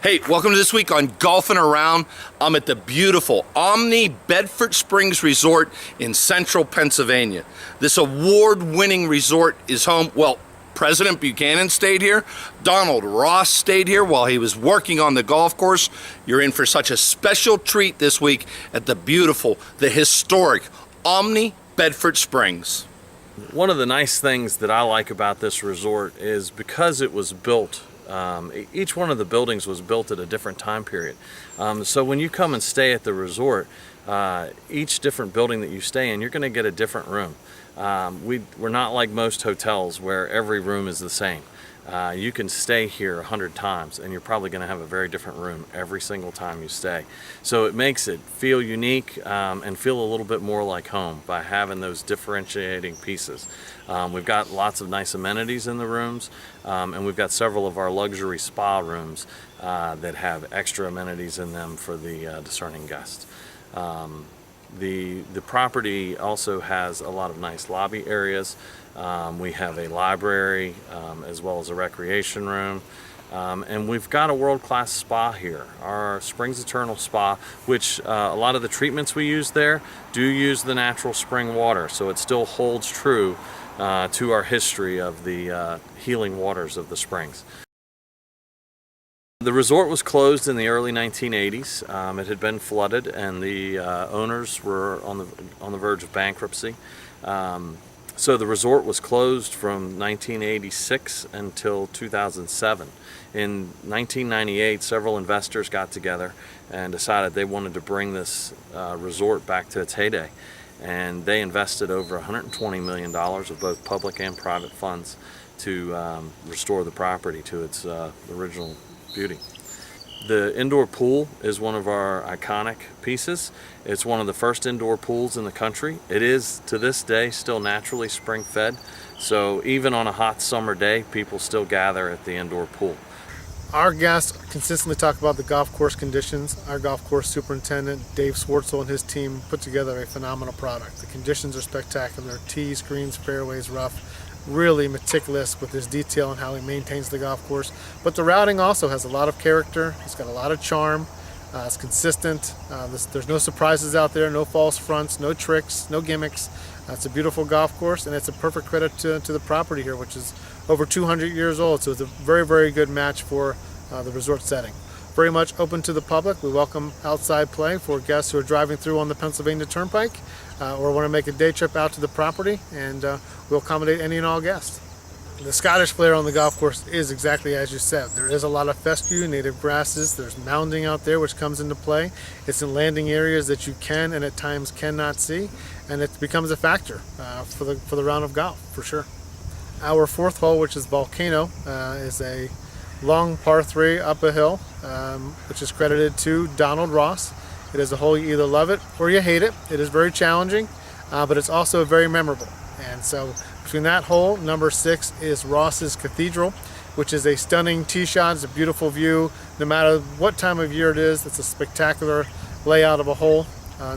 Hey, welcome to This Week on Golfing Around. I'm at the beautiful Omni Bedford Springs Resort in central Pennsylvania. This award-winning resort is home, well, President Buchanan stayed here. Donald Ross stayed here while he was working on the golf course. You're in for such a special treat this week at the beautiful, the historic Omni Bedford Springs. One of the nice things that I like about this resort is because it was built, each one of the buildings was built at a different time period. So when you come and stay at the resort, each different building that you stay in, you're going to get a different room. We're not like most hotels where every room is the same. You can stay here 100 times and you're probably going to have a very different room every single time you stay. So it makes it feel unique and feel a little bit more like home by having those differentiating pieces. We've got lots of nice amenities in the rooms, and we've got several of our luxury spa rooms that have extra amenities in them for the discerning guests. The property also has a lot of nice lobby areas. We have a library as well as a recreation room, and we've got a world-class spa here, our Springs Eternal Spa, which a lot of the treatments we use there do use the natural spring water, so it still holds true to our history of the healing waters of the springs. The resort was closed in the early 1980s. It had been flooded, and the owners were on the verge of bankruptcy. So the resort was closed from 1986 until 2007. In 1998, several investors got together and decided they wanted to bring this resort back to its heyday. And they invested over $120 million of both public and private funds to restore the property to its original beauty. The indoor pool is one of our iconic pieces. It's one of the first indoor pools in the country. It is, to this day, still naturally spring fed. So even on a hot summer day, people still gather at the indoor pool. Our guests consistently talk about the golf course conditions. Our golf course superintendent, Dave Swartzel, and his team put together a phenomenal product. The conditions are spectacular. Tees, greens, fairways, rough. Really meticulous with his detail and how he maintains the golf course. But the routing also has a lot of character. It's got a lot of charm. It's consistent. There's no surprises out there, no false fronts, no tricks, no gimmicks. It's a beautiful golf course, and it's a perfect credit to the property here, which is over 200 years old. So it's a very, very good match for the resort setting. Very much open to the public. We welcome outside play for guests who are driving through on the Pennsylvania Turnpike or want to make a day trip out to the property, and we'll accommodate any and all guests. The Scottish flair on the golf course is exactly as you said. There is a lot of fescue, native grasses. There's mounding out there which comes into play. It's in landing areas that you can and at times cannot see, and it becomes a factor for the round of golf, for sure. Our fourth hole, which is Volcano, is a long par 3 up a hill, which is credited to Donald Ross. It is a hole you either love it or you hate it. It is very challenging, but it's also very memorable. And so between that hole, number 6 is Ross's Cathedral, which is a stunning tee shot. It's a beautiful view. No matter what time of year it is, it's a spectacular layout of a hole.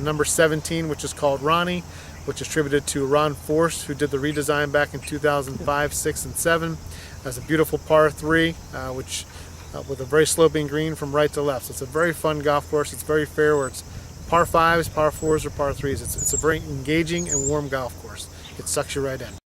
Number 17, which is called Ronnie, which is attributed to Ron Force, who did the redesign back in 2005, 6, and 7. That's a beautiful par 3, which with a very sloping green from right to left. So it's a very fun golf course. It's very fair, where it's par 5s, par 4s, or par 3s. It's a very engaging and warm golf course. It sucks you right in.